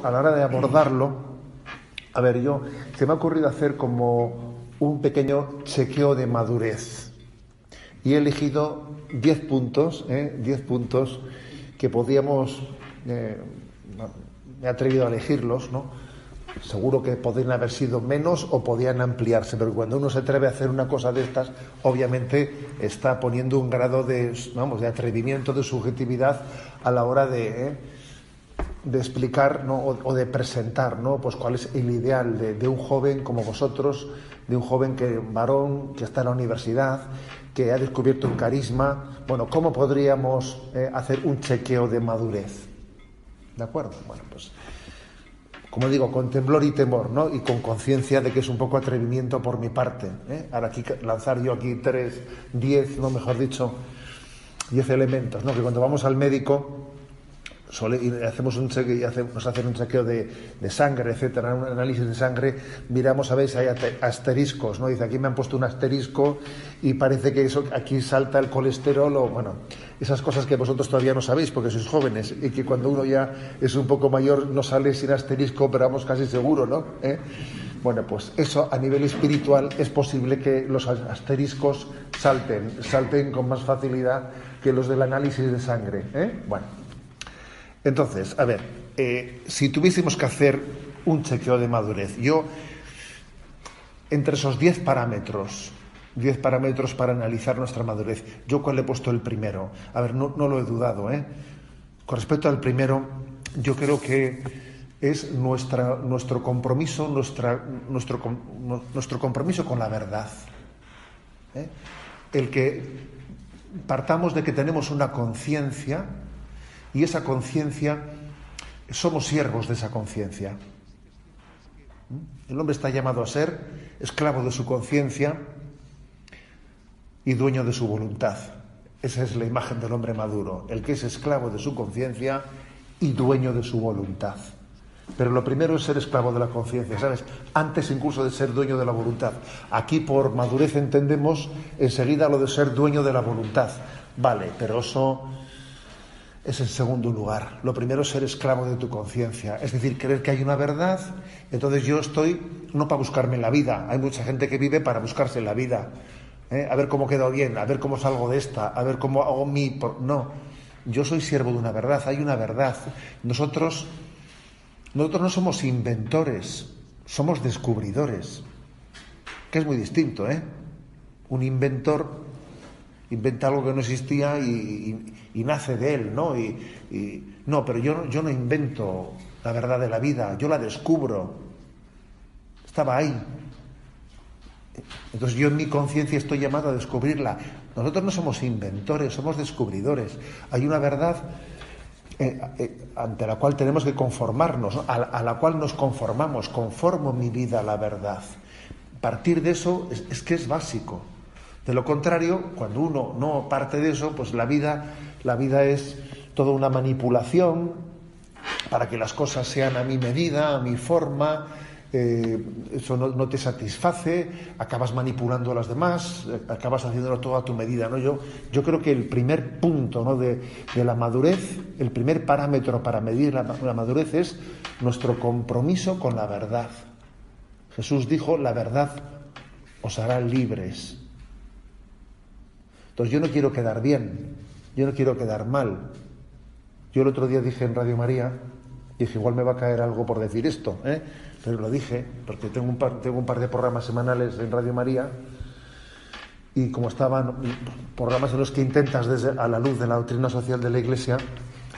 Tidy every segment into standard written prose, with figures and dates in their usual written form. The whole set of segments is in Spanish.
a la hora de abordarlo, a ver, se me ha ocurrido hacer como un pequeño chequeo de madurez. Y he elegido 10 puntos, 10 puntos que podíamos, me he atrevido a elegirlos, ¿no? Seguro que podrían haber sido menos o podían ampliarse, pero cuando uno se atreve a hacer una cosa de estas, obviamente está poniendo un grado de atrevimiento, de subjetividad a la hora de explicar, ¿no? o de presentar, ¿no? Pues cuál es el ideal de un joven como vosotros, de un joven varón que está en la universidad, que ha descubierto un carisma. Bueno, ¿cómo podríamos hacer un chequeo de madurez? ¿De acuerdo? Bueno, pues como digo, con temblor y temor, ¿no? Y con conciencia de que es un poco atrevimiento por mi parte, ¿eh? Ahora aquí lanzar yo aquí 10 elementos, ¿no? Que cuando vamos al médico hacemos un chequeo, nos hacen un chequeo de sangre, etcétera, un análisis de sangre, miramos a ver si hay asteriscos, ¿no? Dice, aquí me han puesto un asterisco y parece que eso aquí salta el colesterol, o bueno, esas cosas que vosotros todavía no sabéis porque sois jóvenes y que cuando uno ya es un poco mayor no sale sin asterisco, pero vamos casi seguro, ¿no? Bueno, pues eso a nivel espiritual es posible que los asteriscos salten con más facilidad que los del análisis de sangre, Bueno. Entonces, a ver, si tuviésemos que hacer un chequeo de madurez, yo, entre esos 10 parámetros para analizar nuestra madurez, ¿yo cuál he puesto el primero? A ver, no lo he dudado, Con respecto al primero, yo creo que es nuestro compromiso, nuestro compromiso con la verdad. El que partamos de que tenemos una conciencia. Y esa conciencia, somos siervos de esa conciencia. El hombre está llamado a ser esclavo de su conciencia y dueño de su voluntad. Esa es la imagen del hombre maduro, el que es esclavo de su conciencia y dueño de su voluntad. Pero lo primero es ser esclavo de la conciencia, ¿sabes? Antes incluso de ser dueño de la voluntad. Aquí por madurez entendemos enseguida lo de ser dueño de la voluntad. Vale, pero eso es en segundo lugar. Lo primero es ser esclavo de tu conciencia, es decir, creer que hay una verdad. Entonces yo estoy no para buscarme la vida. Hay mucha gente que vive para buscarse la vida. A ver cómo quedo bien, a ver cómo salgo de esta, a ver cómo hago No, yo soy siervo de una verdad, hay una verdad. Nosotros no somos inventores, somos descubridores, que es muy distinto, Un inventor inventa algo que no existía y nace de él, ¿no? No, pero yo no invento la verdad de la vida, yo la descubro. Estaba ahí. Entonces yo en mi conciencia estoy llamado a descubrirla. Nosotros no somos inventores, somos descubridores. Hay una verdad ante la cual tenemos que conformarnos, ¿no? A la cual nos conformamos. Conformo mi vida a la verdad. Partir de eso es que es básico. De lo contrario, cuando uno no parte de eso, pues la vida es toda una manipulación para que las cosas sean a mi medida, a mi forma. Eso no te satisface, acabas manipulando a las demás, acabas haciéndolo todo a tu medida, ¿no? Yo creo que el primer punto, ¿no? de la madurez, el primer parámetro para medir la madurez es nuestro compromiso con la verdad. Jesús dijo, la verdad os hará libres. Entonces yo no quiero quedar bien, yo no quiero quedar mal. Yo el otro día dije en Radio María, dije, igual me va a caer algo por decir esto, pero lo dije, porque tengo un par de programas semanales en Radio María, y como estaban programas en los que intentas, a la luz de la doctrina social de la Iglesia,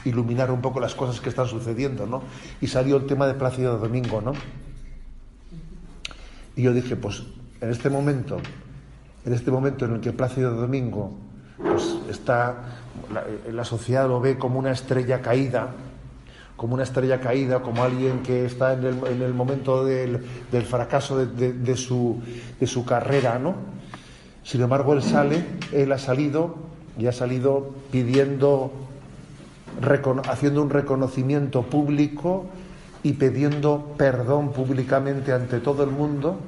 iluminar un poco las cosas que están sucediendo, ¿no? Y salió el tema de Plácido Domingo, ¿no? Y yo dije, pues en este momento en el que Plácido Domingo pues la sociedad lo ve como una estrella caída, como alguien que está en el momento del fracaso de su carrera, ¿no? Sin embargo, él ha salido pidiendo, haciendo un reconocimiento público y pidiendo perdón públicamente ante todo el mundo.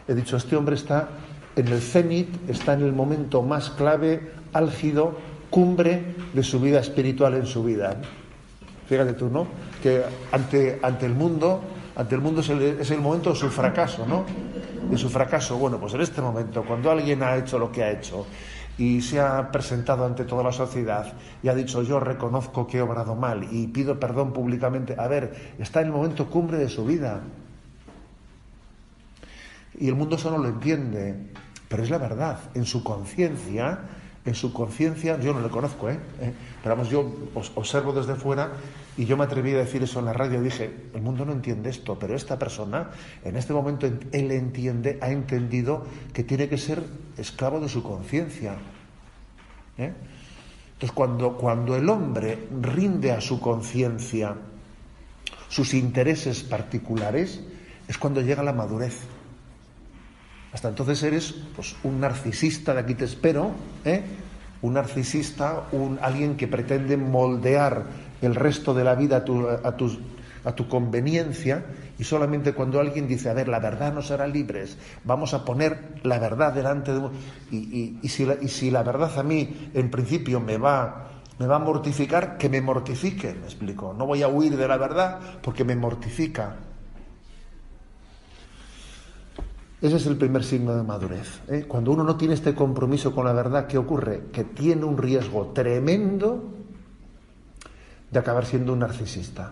He dicho, este hombre está en el cenit, está en el momento más clave, álgido, cumbre de su vida espiritual en su vida. Fíjate tú, ¿no? Que ante el mundo es el momento de su fracaso, ¿no? De su fracaso. Bueno, pues en este momento, cuando alguien ha hecho lo que ha hecho y se ha presentado ante toda la sociedad y ha dicho yo reconozco que he obrado mal y pido perdón públicamente, a ver, está en el momento cumbre de su vida. Y el mundo eso no lo entiende, pero es la verdad. En su conciencia, yo no le conozco, pero vamos, yo observo desde fuera y yo me atreví a decir eso en la radio. Dije, el mundo no entiende esto, pero esta persona, en este momento, él entiende, ha entendido que tiene que ser esclavo de su conciencia. Entonces, cuando el hombre rinde a su conciencia sus intereses particulares, es cuando llega la madurez. Hasta entonces eres pues un narcisista, de aquí te espero, un narcisista, alguien que pretende moldear el resto de la vida a tu conveniencia, y solamente cuando alguien dice, a ver, la verdad nos hará libres, vamos a poner la verdad delante de... Y si la verdad a mí, en principio, me va a mortificar, que me mortifique, me explico. No voy a huir de la verdad porque me mortifica. Ese es el primer signo de madurez. Cuando uno no tiene este compromiso con la verdad, ¿qué ocurre? Que tiene un riesgo tremendo de acabar siendo un narcisista.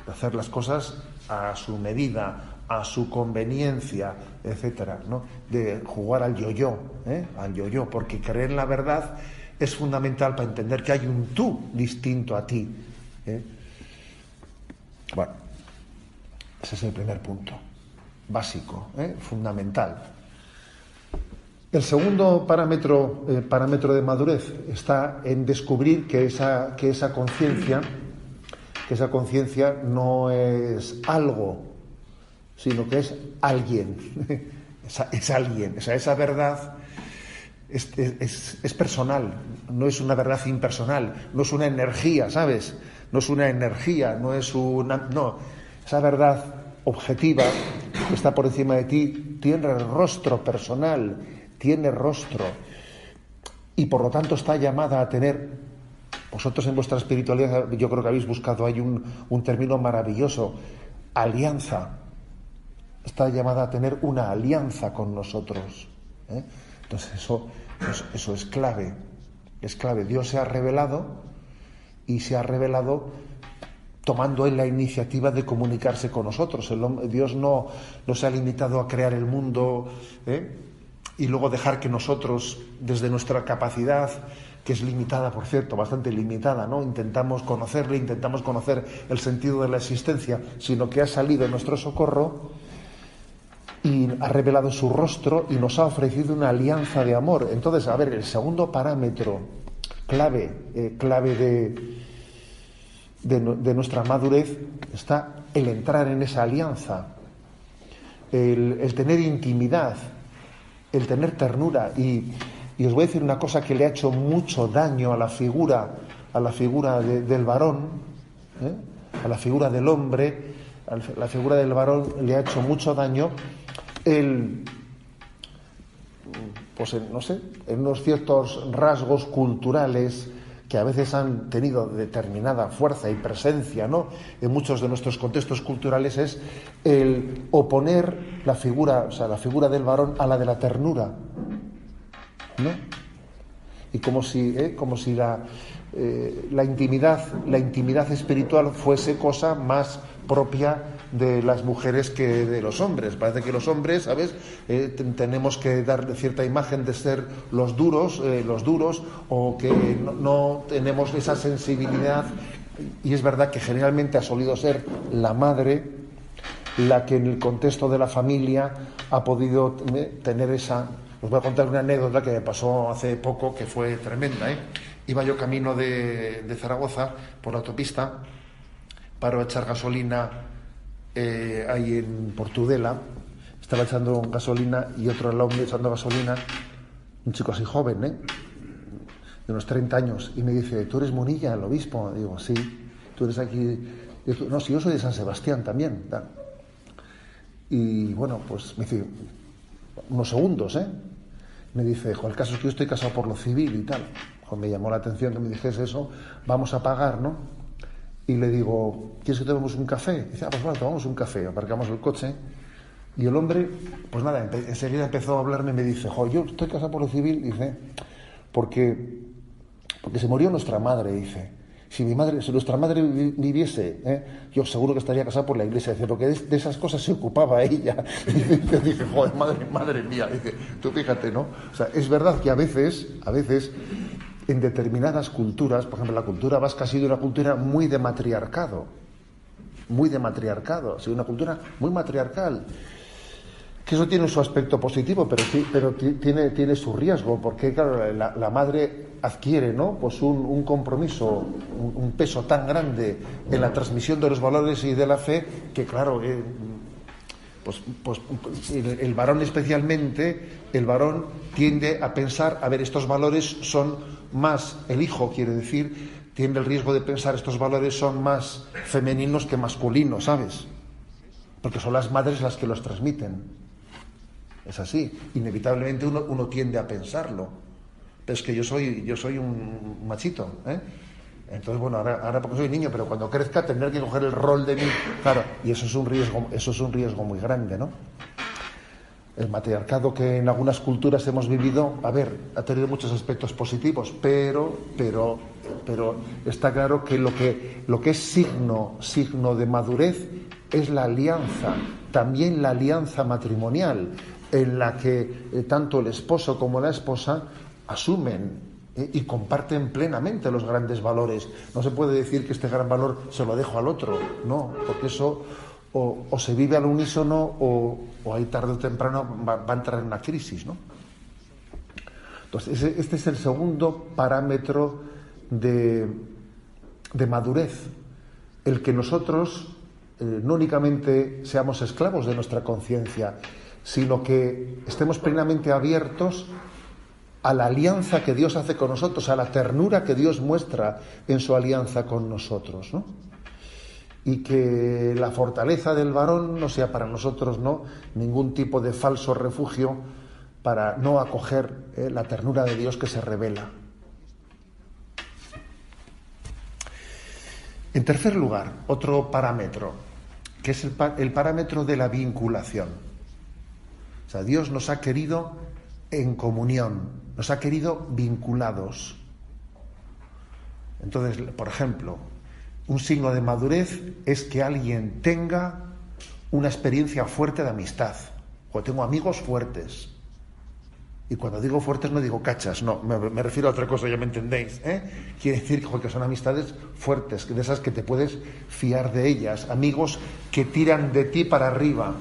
De hacer las cosas a su medida, a su conveniencia, etcétera, ¿no? De jugar al yo-yo, porque creer en la verdad es fundamental para entender que hay un tú distinto a ti. Bueno, ese es el primer punto. Básico, fundamental. El segundo parámetro de madurez está en descubrir que esa conciencia no es algo, sino que es alguien. es alguien. O sea, esa verdad es personal, no es una verdad impersonal, no es una energía, ¿sabes? No es una energía, no, esa verdad objetiva que está por encima de ti tiene rostro personal, tiene rostro, y por lo tanto está llamada a tener. Vosotros en vuestra espiritualidad yo creo que habéis buscado ahí un término maravilloso, alianza. Está llamada a tener una alianza con nosotros. Entonces eso es clave, es clave. Dios se ha revelado y se ha revelado tomando él la iniciativa de comunicarse con nosotros. Dios no se ha limitado a crear el mundo y luego dejar que nosotros, desde nuestra capacidad, que es limitada, por cierto, bastante limitada, ¿no? Intentamos conocerle, intentamos conocer el sentido de la existencia, sino que ha salido en nuestro socorro y ha revelado su rostro y nos ha ofrecido una alianza de amor. Entonces, a ver, el segundo parámetro clave de nuestra madurez está el entrar en esa alianza, el tener intimidad, el tener ternura. Y os voy a decir una cosa que le ha hecho mucho daño a la figura del varón, a la figura del hombre, a la figura del varón le ha hecho mucho daño pues en unos ciertos rasgos culturales que a veces han tenido determinada fuerza y presencia, ¿no? En muchos de nuestros contextos culturales, es el oponer la figura del varón a la de la ternura, ¿no? Y como si la intimidad espiritual fuese cosa más propia de las mujeres que de los hombres. Parece que los hombres, ¿sabes? Tenemos que dar cierta imagen de ser los duros, o que no tenemos esa sensibilidad. Y es verdad que generalmente ha solido ser la madre la que en el contexto de la familia ha podido tener esa... Os voy a contar una anécdota que me pasó hace poco, que fue tremenda, Iba yo camino de Zaragoza por la autopista, paro a echar gasolina ahí en Portudela, estaba echando gasolina y otro al lado mío echando gasolina, un chico así joven, de unos 30 años, y me dice, ¿tú eres Munilla, el obispo? Digo, sí. ¿Tú eres aquí? Digo, no, sí, yo soy de San Sebastián también. Tal. Y bueno, pues me dice, unos segundos, me dice, el caso es que yo estoy casado por lo civil y tal. me llamó la atención que me dijese eso, vamos a pagar, ¿no? Y le digo, ¿quieres que tomemos un café? Y dice, pues bueno, tomamos un café, aparcamos el coche. Y el hombre, pues nada, enseguida empezó a hablarme y me dice, yo estoy casado por lo civil, dice, porque se murió nuestra madre, dice. Si nuestra madre viviese, yo seguro que estaría casado por la iglesia, dice, porque de esas cosas se ocupaba ella. Y dije, madre mía, dice, tú fíjate, ¿no? O sea, es verdad que a veces, en determinadas culturas, por ejemplo, la cultura vasca ha sido una cultura muy de matriarcado, ha sido una cultura muy matriarcal. Que eso tiene su aspecto positivo, pero tiene su riesgo, porque claro, la madre adquiere, ¿no? Pues un compromiso, un peso tan grande en la transmisión de los valores y de la fe, que claro, pues el varón especialmente, el varón tiende a pensar, a ver, estos valores son más, el hijo quiere decir, tiene el riesgo de pensar estos valores son más femeninos que masculinos, ¿sabes? Porque son las madres las que los transmiten. Es así, inevitablemente uno tiende a pensarlo. Pero es que yo soy un machito, ¿eh? Entonces, bueno, ahora porque soy niño, pero cuando crezca tendré que coger el rol de mí. Claro, y eso es un riesgo muy grande, ¿no? El matriarcado que en algunas culturas hemos vivido, ha tenido muchos aspectos positivos, pero está claro que lo que es signo de madurez es la alianza, también la alianza matrimonial, en la que tanto el esposo como la esposa asumen y comparten plenamente los grandes valores. No se puede decir que este gran valor se lo dejo al otro, no, porque eso o se vive al unísono o ahí tarde o temprano va a entrar en una crisis, ¿no? Entonces, este es el segundo parámetro de madurez, el que nosotros no únicamente seamos esclavos de nuestra conciencia, sino que estemos plenamente abiertos a la alianza que Dios hace con nosotros, a la ternura que Dios muestra en su alianza con nosotros, ¿no? Y que la fortaleza del varón no sea para nosotros, ¿no?, ningún tipo de falso refugio para no acoger la ternura de Dios que se revela. En tercer lugar, otro parámetro, que es el parámetro de la vinculación. O sea, Dios nos ha querido en comunión, nos ha querido vinculados. Entonces, por ejemplo, un signo de madurez es que alguien tenga una experiencia fuerte de amistad. Tengo amigos fuertes. Y cuando digo fuertes no digo cachas, no, me refiero a otra cosa, ya me entendéis, ¿eh? Quiere decir que son amistades fuertes, de esas que te puedes fiar de ellas, amigos que tiran de ti para arriba,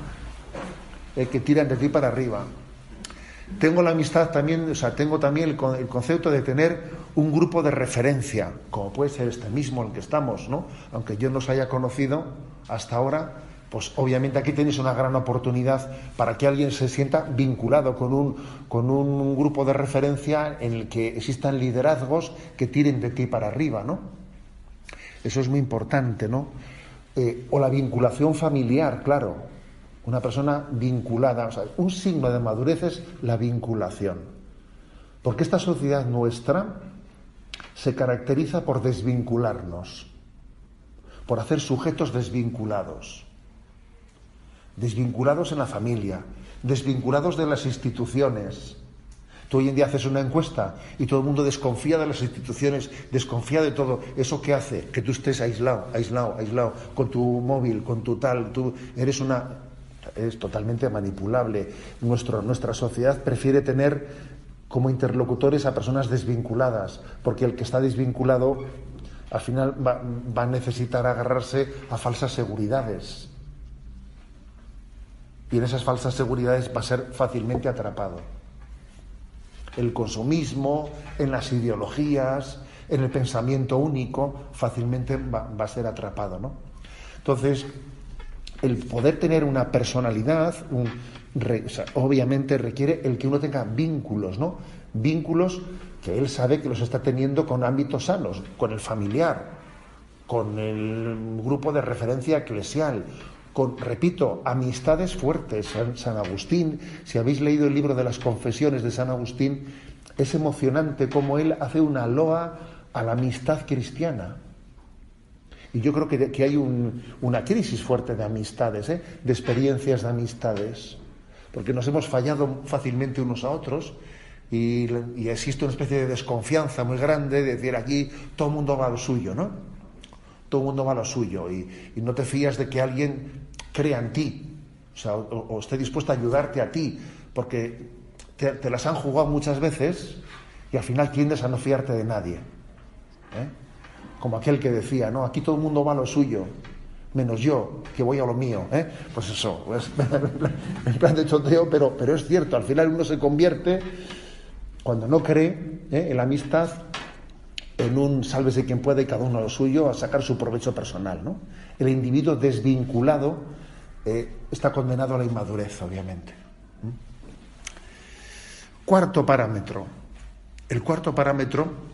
Tengo la amistad también, tengo también el concepto de tener un grupo de referencia, como puede ser este mismo en el que estamos, ¿no? Aunque yo no os haya conocido hasta ahora, pues obviamente aquí tenéis una gran oportunidad para que alguien se sienta vinculado con un grupo de referencia en el que existan liderazgos que tiren de ti para arriba, ¿no? Eso es muy importante, ¿no? O la vinculación familiar, claro. Una persona vinculada, un signo de madurez es la vinculación. Porque esta sociedad nuestra se caracteriza por desvincularnos, por hacer sujetos desvinculados en la familia, desvinculados de las instituciones. Tú hoy en día haces una encuesta y todo el mundo desconfía de las instituciones, desconfía de todo. ¿Eso qué hace? Que tú estés aislado, con tu móvil, con tu tal, es totalmente manipulable. Nuestra sociedad prefiere tener como interlocutores a personas desvinculadas, porque el que está desvinculado al final va a necesitar agarrarse a falsas seguridades. Y en esas falsas seguridades va a ser fácilmente atrapado. El consumismo, en las ideologías, en el pensamiento único, fácilmente va a ser atrapado, ¿no? Entonces, el poder tener una personalidad, obviamente requiere el que uno tenga vínculos, ¿no? Vínculos que él sabe que los está teniendo con ámbitos sanos, con el familiar, con el grupo de referencia eclesial, repito, amistades fuertes. San Agustín, si habéis leído el libro de las Confesiones de San Agustín, Es emocionante cómo él hace una loa a la amistad cristiana. Y yo creo que hay una crisis fuerte de amistades, de experiencias de amistades, porque nos hemos fallado fácilmente unos a otros y existe una especie de desconfianza muy grande de decir aquí todo el mundo va a lo suyo, ¿no? Todo el mundo va a lo suyo y no te fías de que alguien crea en ti, o sea, o esté dispuesto a ayudarte a ti, porque te las han jugado muchas veces y al final tiendes a no fiarte de nadie, ¿eh? Como aquel que decía, no, aquí todo el mundo va a lo suyo, menos yo, que voy a lo mío, ¿eh? Pues eso, pues, en plan de choteo, pero es cierto, al final uno se convierte, cuando no cree, en la amistad, en un sálvese quien pueda y cada uno a lo suyo, a sacar su provecho personal, ¿no? El individuo desvinculado está condenado a la inmadurez, obviamente. Cuarto parámetro. El cuarto parámetro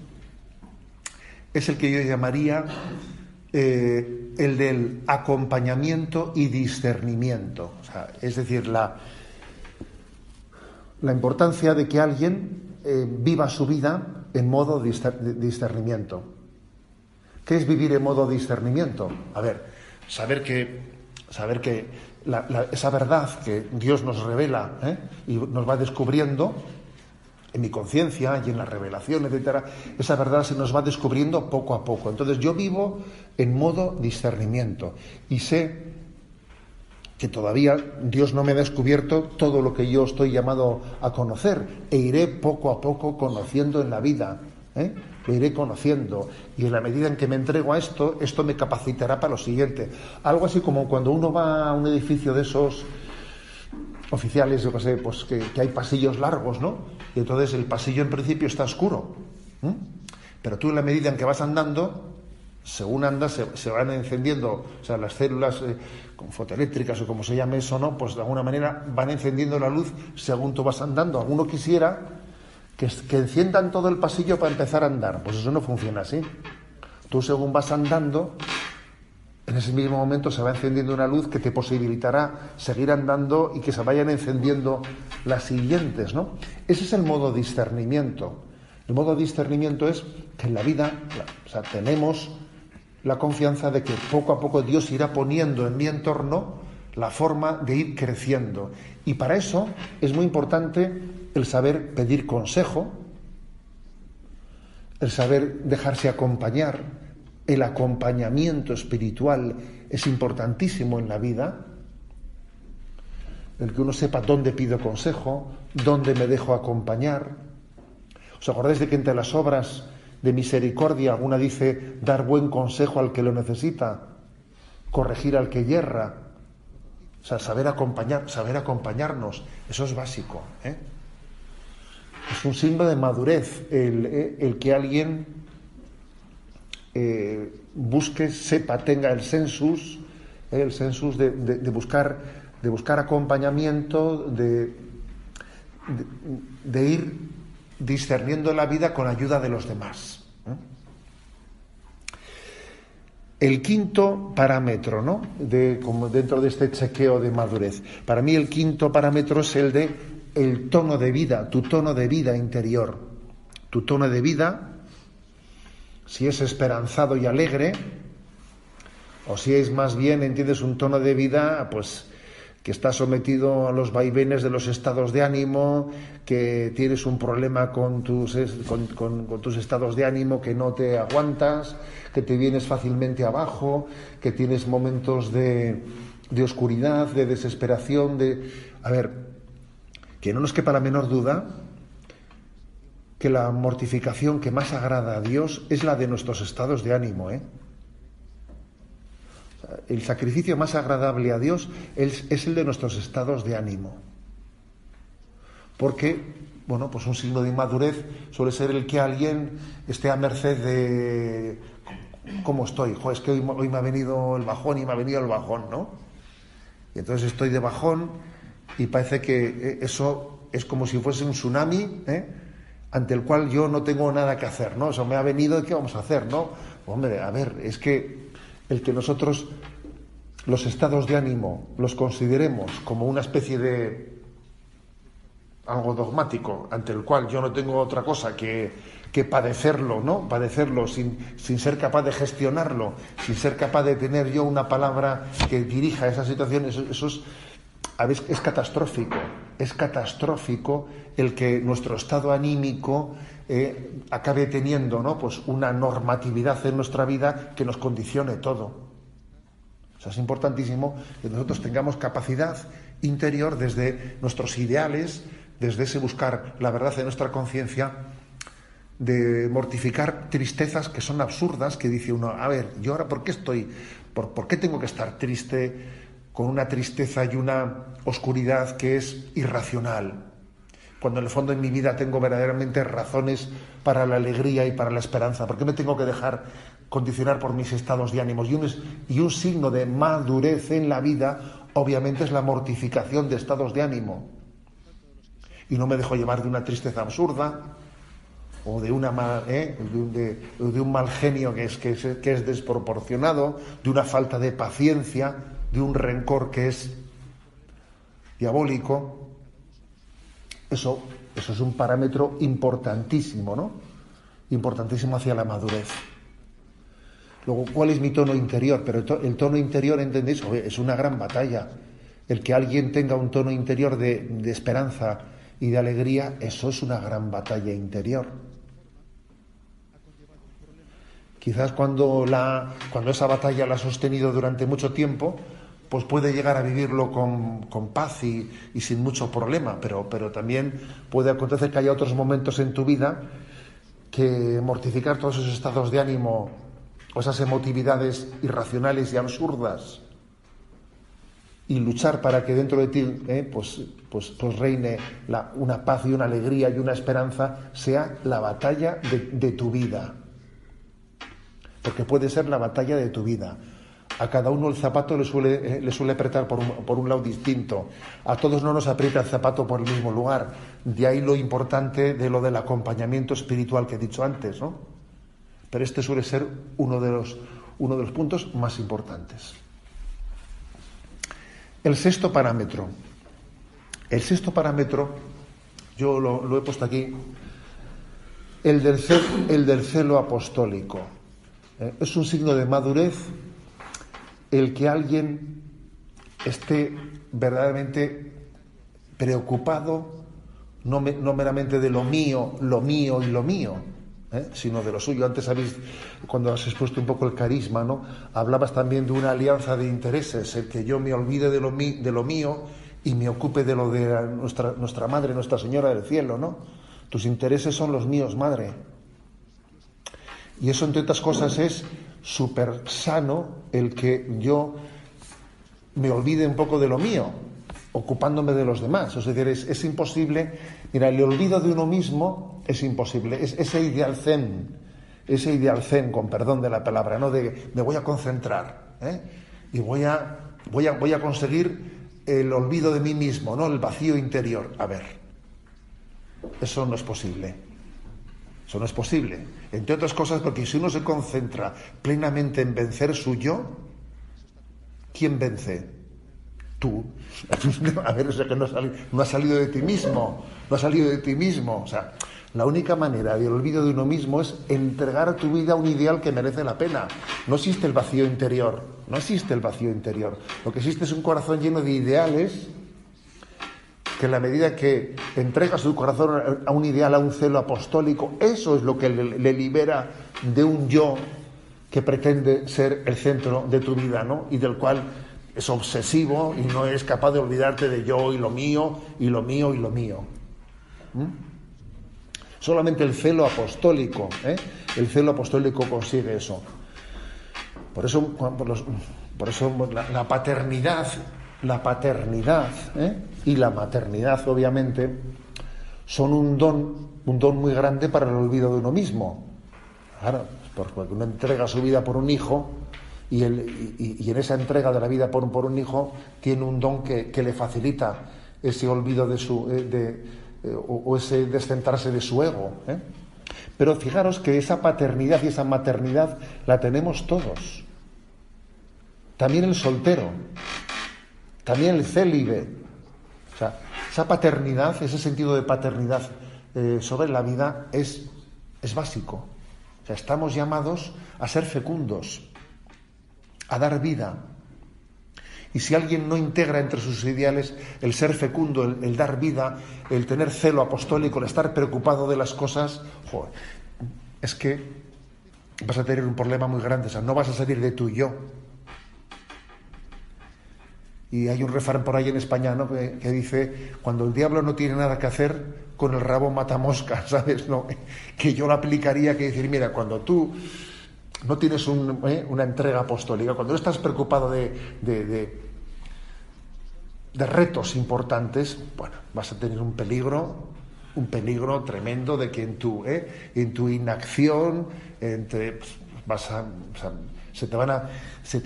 es el que yo llamaría el del acompañamiento y discernimiento. O sea, es decir, la importancia de que alguien viva su vida en modo discernimiento. ¿Qué es vivir en modo discernimiento? A ver, saber que esa verdad que Dios nos revela y nos va descubriendo en mi conciencia y en la revelación, etcétera, esa verdad se nos va descubriendo poco a poco. Entonces yo vivo en modo discernimiento y sé que todavía Dios no me ha descubierto todo lo que yo estoy llamado a conocer, e iré poco a poco conociendo en la vida, lo iré conociendo, y en la medida en que me entrego a esto me capacitará para lo siguiente. Algo así como cuando uno va a un edificio de esos oficiales, yo qué sé, pues que hay pasillos largos, ¿no? Y entonces el pasillo en principio está oscuro, pero tú en la medida en que vas andando, según andas, se van encendiendo, o sea, las células con fotoeléctricas o como se llame eso, ¿no? Pues de alguna manera van encendiendo la luz según tú vas andando. Alguno quisiera que enciendan todo el pasillo para empezar a andar. Pues eso no funciona así. Tú según vas andando, en ese mismo momento se va encendiendo una luz que te posibilitará seguir andando y que se vayan encendiendo las siguientes, ¿no? Ese es el modo discernimiento. El modo discernimiento es que en la vida, o sea, tenemos la confianza de que poco a poco Dios irá poniendo en mi entorno la forma de ir creciendo. Y para eso es muy importante el saber pedir consejo, el saber dejarse acompañar. El acompañamiento espiritual es importantísimo en la vida. El que uno sepa dónde pido consejo, dónde me dejo acompañar. ¿Os acordáis de que entre las obras de misericordia alguna dice dar buen consejo al que lo necesita, corregir al que yerra? O sea, saber acompañarnos, eso es básico, ¿eh? Es un signo de madurez el que alguien busque, sepa, tenga el sensus de buscar acompañamiento, de ir discerniendo la vida con ayuda de los demás. El quinto parámetro, ¿no? Como dentro de este chequeo de madurez, para mí el quinto parámetro es el de el tono de vida, tu tono de vida interior. Tu tono de vida, si es esperanzado y alegre, o si es más bien, entiendes, un tono de vida, pues, que está sometido a los vaivenes de los estados de ánimo, que tienes un problema con tus estados de ánimo, que no te aguantas, que te vienes fácilmente abajo, que tienes momentos de oscuridad, de desesperación, A ver, que no nos quepa la menor duda que la mortificación que más agrada a Dios es la de nuestros estados de ánimo, ¿eh? El sacrificio más agradable a Dios es el de nuestros estados de ánimo. Porque, bueno, pues un signo de inmadurez suele ser el que alguien esté a merced de cómo estoy. Jo, es que hoy me ha venido el bajón y me ha venido el bajón, ¿no? Y entonces estoy de bajón y parece que eso es como si fuese un tsunami, ante el cual yo no tengo nada que hacer, ¿no? Eso me ha venido, ¿qué vamos a hacer, no? Hombre, a ver, es que el que nosotros los estados de ánimo los consideremos como una especie de algo dogmático, ante el cual yo no tengo otra cosa que padecerlo, ¿no? Padecerlo sin ser capaz de gestionarlo, sin ser capaz de tener yo una palabra que dirija esa situación, eso es, a veces es catastrófico. Es catastrófico el que nuestro estado anímico acabe teniendo, ¿no? Pues una normatividad en nuestra vida que nos condicione todo. O sea, es importantísimo que nosotros tengamos capacidad interior desde nuestros ideales, desde ese buscar la verdad de nuestra conciencia, de mortificar tristezas que son absurdas, que dice uno, a ver, ¿yo ahora por qué tengo que estar triste con una tristeza y una oscuridad que es irracional? Cuando en el fondo en mi vida tengo verdaderamente razones para la alegría y para la esperanza. ¿Por qué me tengo que dejar condicionar por mis estados de ánimos? Y un signo de madurez en la vida, obviamente, es la mortificación de estados de ánimo. Y no me dejo llevar de una tristeza absurda o de un mal genio que es desproporcionado, de una falta de paciencia, de un rencor que es diabólico. Eso es un parámetro importantísimo, ¿no? Importantísimo hacia la madurez. Luego, ¿cuál es mi tono interior? Pero el tono interior, ¿entendéis? Es una gran batalla. El que alguien tenga un tono interior de esperanza y de alegría, eso es una gran batalla interior. Quizás cuando esa batalla la ha sostenido durante mucho tiempo, pues puede llegar a vivirlo con paz y sin mucho problema, pero también puede acontecer que haya otros momentos en tu vida que mortificar todos esos estados de ánimo o esas emotividades irracionales y absurdas y luchar para que dentro de ti pues reine una paz y una alegría y una esperanza, sea la batalla de tu vida. Porque puede ser la batalla de tu vida. A cada uno el zapato le suele apretar por un lado distinto. A todos no nos aprieta el zapato por el mismo lugar. De ahí lo importante de lo del acompañamiento espiritual que he dicho antes, ¿no? Pero este suele ser uno de los puntos más importantes. El sexto parámetro. Yo lo he puesto aquí. El del celo apostólico. Es un signo de madurez el que alguien esté verdaderamente preocupado, no meramente de lo mío y lo mío, sino de lo suyo. Antes cuando has expuesto un poco el carisma, ¿no? Hablabas también de una alianza de intereses, el que yo me olvide de lo mío y me ocupe de lo de nuestra Madre, Nuestra Señora del Cielo, ¿no? Tus intereses son los míos, Madre. Y eso, entre otras cosas, es súper sano el que yo me olvide un poco de lo mío, ocupándome de los demás. Es decir, es imposible. Mira, el olvido de uno mismo es imposible. Es ese ideal zen, con perdón de la palabra, ¿no? De me voy a concentrar, y voy a conseguir el olvido de mí mismo, ¿no? El vacío interior. A ver, eso no es posible. Eso no es posible. Entre otras cosas, porque si uno se concentra plenamente en vencer su yo, ¿quién vence? Tú. A ver, o sea, que no ha salido de ti mismo. No ha salido de ti mismo. O sea, la única manera del olvido de uno mismo es entregar tu vida a un ideal que merece la pena. No existe el vacío interior. No existe el vacío interior. Lo que existe es un corazón lleno de ideales que en la medida que entrega su corazón a un ideal, a un celo apostólico, eso es lo que le libera de un yo que pretende ser el centro de tu vida, ¿no? Y del cual es obsesivo y no es capaz de olvidarte de yo y lo mío, y lo mío, y lo mío. Solamente el celo apostólico, el celo apostólico consigue eso. Por eso la paternidad y la maternidad, obviamente, son un don muy grande para el olvido de uno mismo. Claro, porque uno entrega su vida por un hijo y en esa entrega de la vida por un hijo tiene un don que le facilita ese olvido o ese descentrarse de su ego. Pero fijaros que esa paternidad y esa maternidad la tenemos todos. También el soltero. También el célibe. O sea, esa paternidad, ese sentido de paternidad sobre la vida es básico. O sea, estamos llamados a ser fecundos, a dar vida. Y si alguien no integra entre sus ideales el ser fecundo, el dar vida, el tener celo apostólico, el estar preocupado de las cosas, joder, es que vas a tener un problema muy grande. O sea, no vas a salir de tu yo. Y hay un refrán por ahí en España, ¿no?, que dice: cuando el diablo no tiene nada que hacer, con el rabo mata moscas, ¿sabes? No, que yo lo aplicaría, que decir, mira, cuando tú no tienes una entrega apostólica, cuando no estás preocupado de retos importantes, bueno, vas a tener un peligro tremendo de que en tu inacción, se te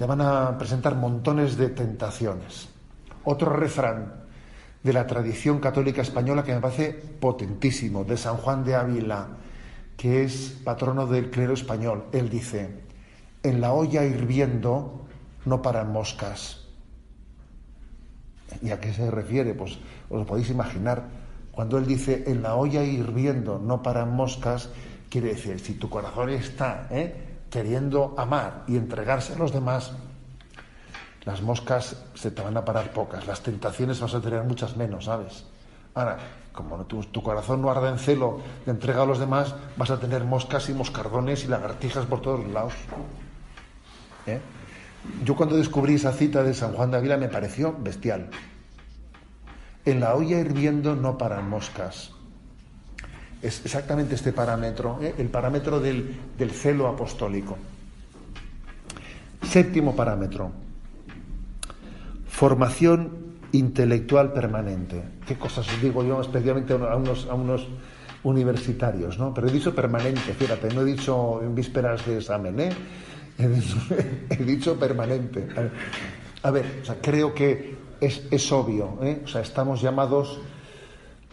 van a presentar montones de tentaciones. Otro refrán de la tradición católica española que me parece potentísimo, de San Juan de Ávila, que es patrono del clero español. Él dice: en la olla hirviendo no paran moscas. ¿Y a qué se refiere? Pues os lo podéis imaginar. Cuando él dice en la olla hirviendo no paran moscas, quiere decir, si tu corazón está queriendo amar y entregarse a los demás, las moscas se te van a parar pocas, las tentaciones vas a tener muchas menos, ¿sabes? Ahora, como tu corazón no arde en celo de entrega a los demás, vas a tener moscas y moscardones y lagartijas por todos lados. Yo cuando descubrí esa cita de San Juan de Ávila me pareció bestial. En la olla hirviendo no paran moscas. Es exactamente este parámetro, el parámetro del celo apostólico. Séptimo parámetro: formación intelectual permanente. ¿Qué cosas os digo yo, especialmente a unos universitarios, ¿no? Pero he dicho permanente, fíjate, no he dicho en vísperas de examen, he dicho permanente. A ver, o sea, creo que es obvio, o sea, estamos llamados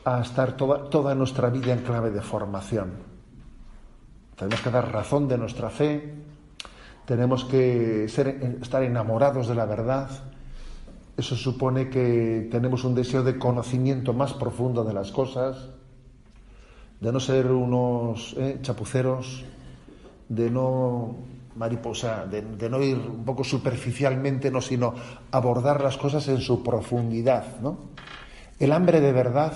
a estar toda nuestra vida en clave de formación. Tenemos que dar razón de nuestra fe, tenemos que estar enamorados de la verdad. Eso supone que tenemos un deseo de conocimiento más profundo de las cosas, de no ser unos chapuceros, de no mariposa, de no ir un poco superficialmente, no, sino abordar las cosas en su profundidad, ¿no? El hambre de verdad,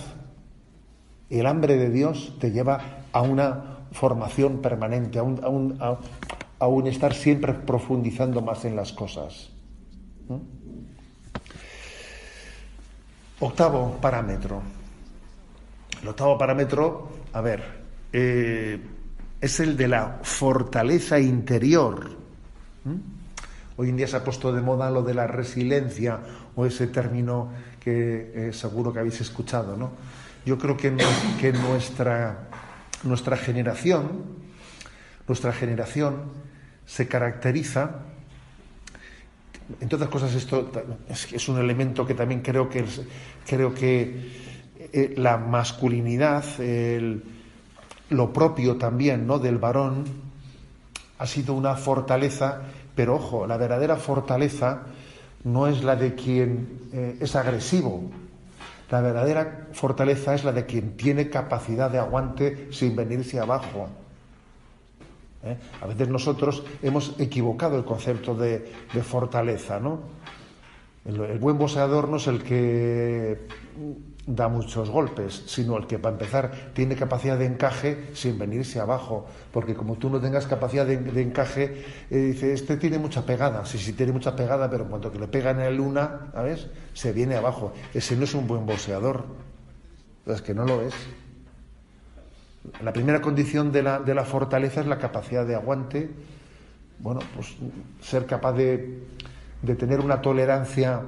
el hambre de Dios te lleva a una formación permanente, a un estar siempre profundizando más en las cosas. Octavo parámetro. El octavo parámetro, a ver, es el de la fortaleza interior. Hoy en día se ha puesto de moda lo de la resiliencia, o ese término que seguro que habéis escuchado, ¿no? Yo creo que nuestra generación se caracteriza, entre otras cosas, esto es un elemento que también creo que la masculinidad, lo propio también, ¿no?, del varón, ha sido una fortaleza, pero ojo, la verdadera fortaleza no es la de quien es agresivo. La verdadera fortaleza es la de quien tiene capacidad de aguante sin venirse abajo. A veces nosotros hemos equivocado el concepto de fortaleza, ¿no? El buen boxeador no es el que da muchos golpes, sino el que, para empezar, tiene capacidad de encaje sin venirse abajo, porque como tú no tengas capacidad de encaje, dice, este tiene mucha pegada, sí, tiene mucha pegada, pero en cuanto que le pegan en el una, ¿sabes?, se viene abajo. Ese no es un buen boxeador, es que no lo es. La primera condición de la fortaleza es la capacidad de aguante, bueno, pues ser capaz de tener una tolerancia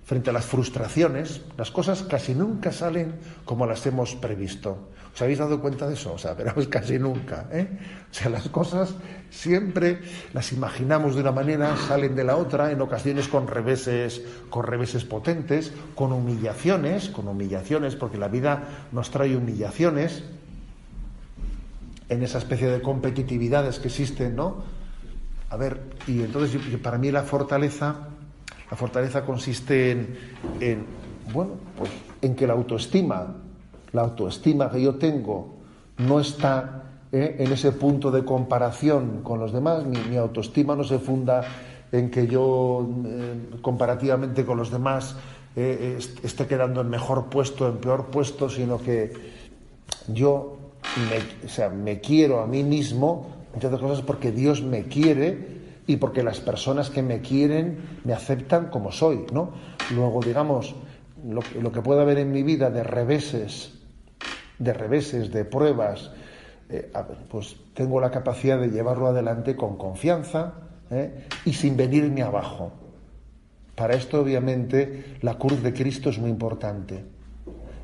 frente a las frustraciones. Las cosas casi nunca salen como las hemos previsto. ¿Os habéis dado cuenta de eso? O sea, pero es casi nunca, O sea, las cosas siempre las imaginamos de una manera, salen de la otra, en ocasiones con reveses potentes, con humillaciones, porque la vida nos trae humillaciones en esa especie de competitividades que existen, ¿no? A ver, y entonces para mí la fortaleza consiste Bueno, pues en que la autoestima que yo tengo no está en ese punto de comparación con los demás. Mi autoestima no se funda en que yo, comparativamente con los demás, esté quedando en mejor puesto, en peor puesto, sino que yo me quiero a mí mismo, entre otras cosas, porque Dios me quiere y porque las personas que me quieren me aceptan como soy, ¿no? Luego, digamos, lo que pueda haber en mi vida de reveses, de pruebas, pues tengo la capacidad de llevarlo adelante con confianza, y sin venirme abajo. Para esto, obviamente, la cruz de Cristo es muy importante.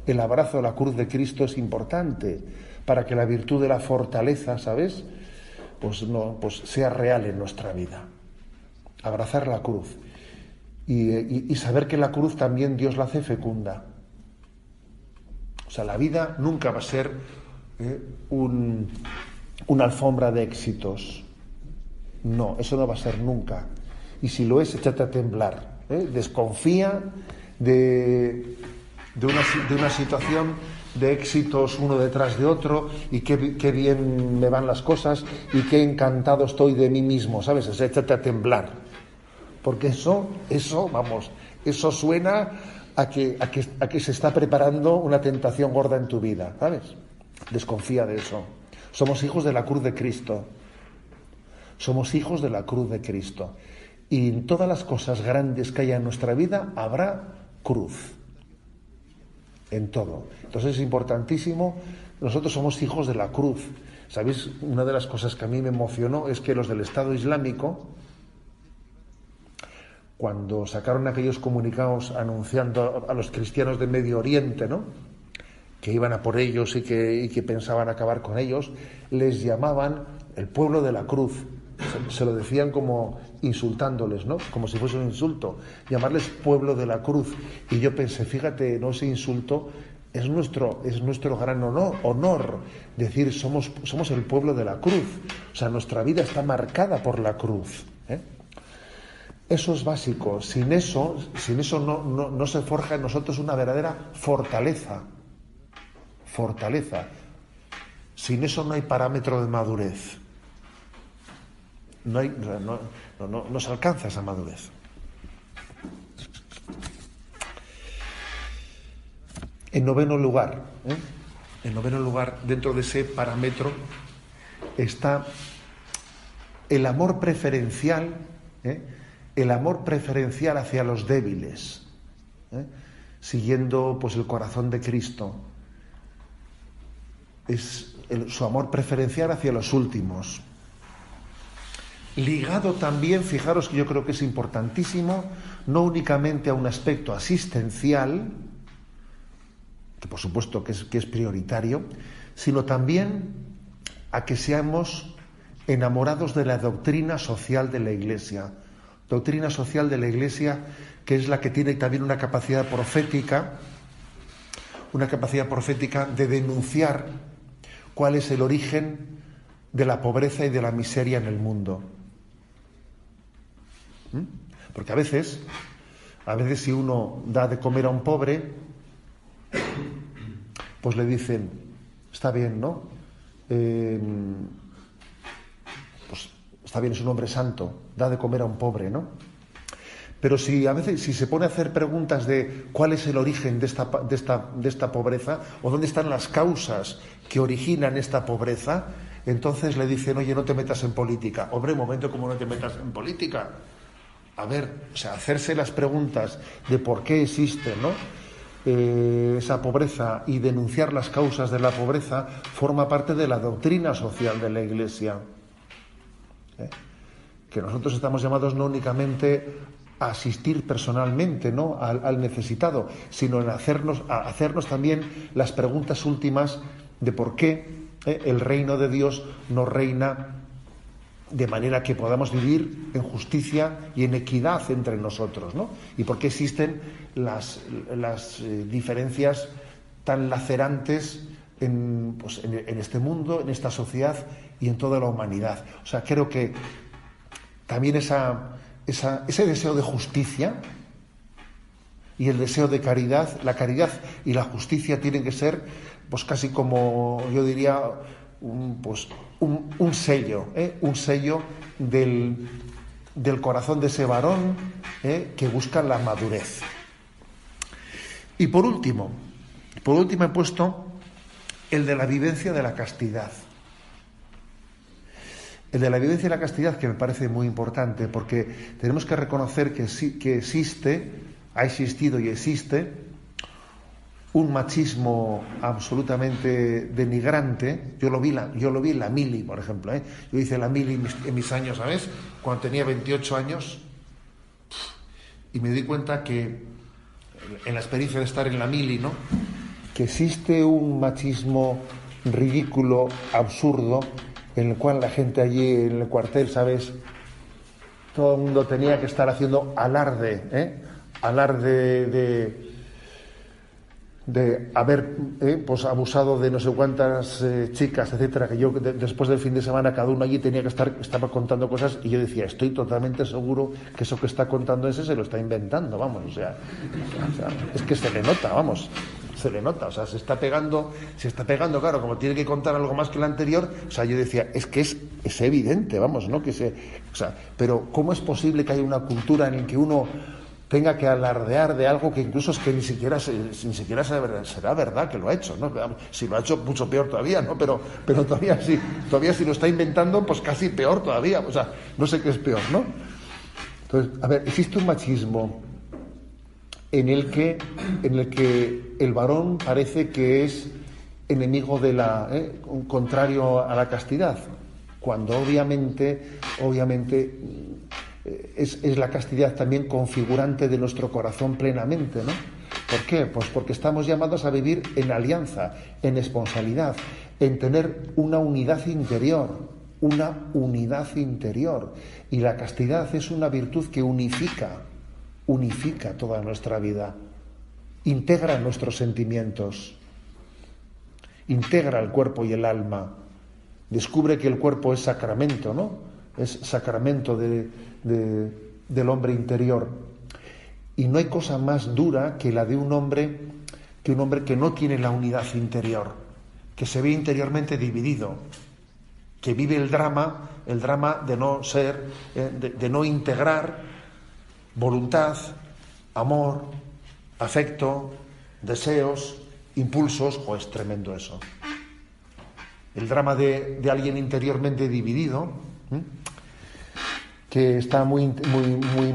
El abrazo a la cruz de Cristo es importante para que la virtud de la fortaleza, ¿sabes?, pues sea real en nuestra vida. Abrazar la cruz y saber que la cruz también Dios la hace fecunda. O sea, la vida nunca va a ser una alfombra de éxitos. No, eso no va a ser nunca. Y si lo es, échate a temblar. Desconfía de una situación de éxitos uno detrás de otro, y qué bien me van las cosas y qué encantado estoy de mí mismo, ¿sabes? Échate a temblar. Porque eso suena a que se está preparando una tentación gorda en tu vida, ¿sabes? Desconfía de eso. Somos hijos de la cruz de Cristo. Somos hijos de la cruz de Cristo. Y en todas las cosas grandes que haya en nuestra vida habrá cruz. En todo. Entonces es importantísimo. Nosotros somos hijos de la cruz. ¿Sabéis? Una de las cosas que a mí me emocionó es que los del Estado Islámico, cuando sacaron aquellos comunicados anunciando a los cristianos de Medio Oriente, ¿no?, que iban a por ellos y que pensaban acabar con ellos, les llamaban el pueblo de la cruz. Se lo decían como insultándoles, ¿no?, como si fuese un insulto, llamarles pueblo de la cruz. Y yo pensé, fíjate, no, ese insulto es nuestro gran honor, decir somos el pueblo de la cruz. O sea, nuestra vida está marcada por la cruz, ¿eh? Eso es básico. Sin eso no se forja en nosotros una verdadera fortaleza. Sin eso no hay parámetro de madurez. No se alcanza esa madurez. En noveno lugar, dentro de ese parámetro, está el amor preferencial, hacia los débiles, siguiendo pues el corazón de Cristo. Es su amor preferencial hacia los últimos. Ligado también, fijaros que yo creo que es importantísimo, no únicamente a un aspecto asistencial, que por supuesto que es prioritario, sino también a que seamos enamorados de la doctrina social de la Iglesia. Doctrina social de la Iglesia, que es la que tiene también una capacidad profética de denunciar cuál es el origen de la pobreza y de la miseria en el mundo. Porque a veces si uno da de comer a un pobre, pues le dicen, está bien, ¿no? Pues está bien, es un hombre santo, da de comer a un pobre, ¿no? Pero si se pone a hacer preguntas de cuál es el origen de esta pobreza, o dónde están las causas que originan esta pobreza, entonces le dicen, oye, no te metas en política. Hombre, un momento, ¿cómo no te metas en política? A ver, o sea, hacerse las preguntas de por qué existe, ¿no?, esa pobreza, y denunciar las causas de la pobreza, forma parte de la doctrina social de la Iglesia. Que nosotros estamos llamados no únicamente a asistir personalmente, ¿no?, al necesitado, sino a hacernos también las preguntas últimas de por qué el reino de Dios no reina de manera que podamos vivir en justicia y en equidad entre nosotros, ¿no? Y por qué existen las diferencias tan lacerantes en este mundo, en esta sociedad y en toda la humanidad. O sea, creo que también ese deseo de justicia y el deseo de caridad. La caridad y la justicia tienen que ser, pues casi como yo diría, un sello, un sello del corazón de ese varón que busca la madurez. Y por último he puesto el de la vivencia de la castidad. El de la vivencia de la castidad, que me parece muy importante, porque tenemos que reconocer que ha existido y existe un machismo absolutamente denigrante. Yo lo vi en la mili, por ejemplo. Yo hice la mili en mis años, ¿sabes? Cuando tenía 28 años, y me di cuenta que, en la experiencia de estar en la mili, ¿no?, que existe un machismo ridículo, absurdo, en el cual la gente allí en el cuartel, ¿sabes?, todo el mundo tenía que estar haciendo alarde de haber pues abusado de no sé cuántas chicas, etcétera, que yo después del fin de semana cada uno allí estaba contando cosas, y yo decía, estoy totalmente seguro que eso que está contando ese se lo está inventando, vamos, o sea, es que se le nota, vamos, se le nota, o sea, se está pegando, claro, como tiene que contar algo más que el anterior. O sea, yo decía, es que es evidente, vamos, ¿no? O sea, pero ¿cómo es posible que haya una cultura en la que uno tenga que alardear de algo que incluso es que ni siquiera será verdad que lo ha hecho, ¿no? Si lo ha hecho, mucho peor todavía, ¿no? Pero todavía si lo está inventando, pues casi peor todavía, o sea, no sé qué es peor, ¿no? Entonces, a ver, existe un machismo en el que el varón parece que es enemigo de contrario a la castidad, cuando obviamente es la castidad también configurante de nuestro corazón plenamente, ¿no? ¿Por qué? Pues porque estamos llamados a vivir en alianza, en esponsalidad, en tener una unidad interior, y la castidad es una virtud que unifica toda nuestra vida, integra nuestros sentimientos, integra el cuerpo y el alma, descubre que el cuerpo es sacramento, ¿no? Es sacramento del hombre interior. Y no hay cosa más dura que la de un hombre que no tiene la unidad interior, que se ve interiormente dividido, que vive el drama de no ser, de no integrar voluntad, amor, afecto, deseos, impulsos. Es tremendo eso. El drama de alguien interiormente dividido, que está muy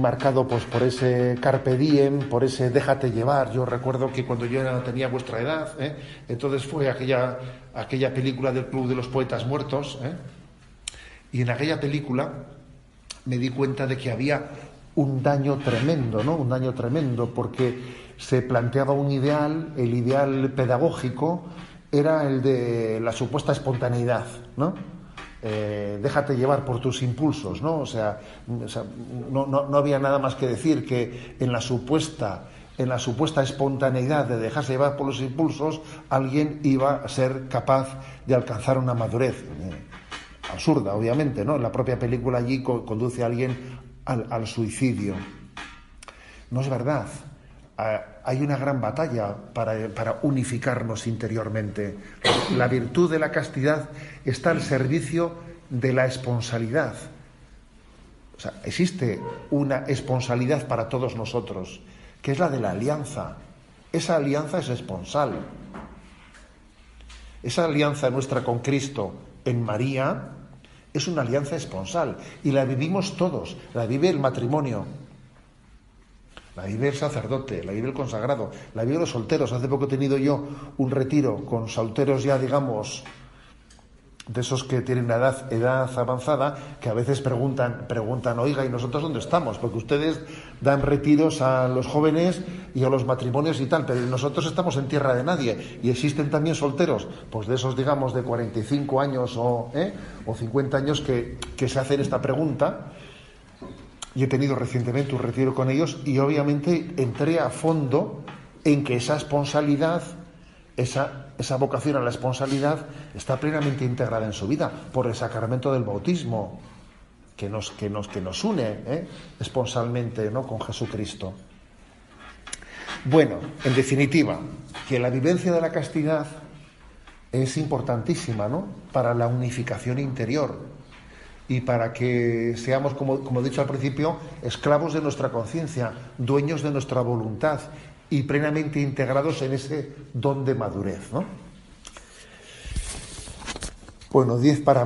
marcado, pues, por ese carpe diem, por ese déjate llevar. Yo recuerdo que cuando yo tenía vuestra edad, entonces fue aquella película del Club de los Poetas Muertos, y en aquella película me di cuenta de que había un daño tremendo, ¿no? Un daño tremendo, porque se planteaba un ideal, el ideal pedagógico era el de la supuesta espontaneidad, ¿no? Déjate llevar por tus impulsos, ¿no? O sea, no había nada más que decir que en la supuesta espontaneidad de dejarse llevar por los impulsos, alguien iba a ser capaz de alcanzar una madurez absurda, obviamente, ¿no? La propia película allí conduce a alguien al suicidio. No es verdad. Hay una gran batalla para unificarnos interiormente. La virtud de la castidad está al servicio de la esponsalidad. O sea, existe una esponsalidad para todos nosotros, que es la de la alianza. Esa alianza es esponsal. Esa alianza nuestra con Cristo en María es una alianza esponsal, y la vivimos todos. La vive el matrimonio, la vive el sacerdote, la vive el consagrado, la vive los solteros. Hace poco he tenido yo un retiro con solteros ya, digamos, de esos que tienen una edad avanzada, que a veces preguntan, oiga, ¿y nosotros dónde estamos? Porque ustedes dan retiros a los jóvenes y a los matrimonios y tal, pero nosotros estamos en tierra de nadie. Y existen también solteros, pues de esos, digamos, de 45 años o 50 años que se hacen esta pregunta. Y he tenido recientemente un retiro con ellos, y obviamente entré a fondo en que esa esponsalidad, esa vocación a la esponsalidad está plenamente integrada en su vida por el sacramento del bautismo, que nos une esponsalmente, ¿no?, con Jesucristo. Bueno, en definitiva, que la vivencia de la castidad es importantísima, ¿no?, para la unificación interior y para que seamos, como he dicho al principio, esclavos de nuestra conciencia, dueños de nuestra voluntad y plenamente integrados en ese don de madurez, ¿no? Bueno, 10 para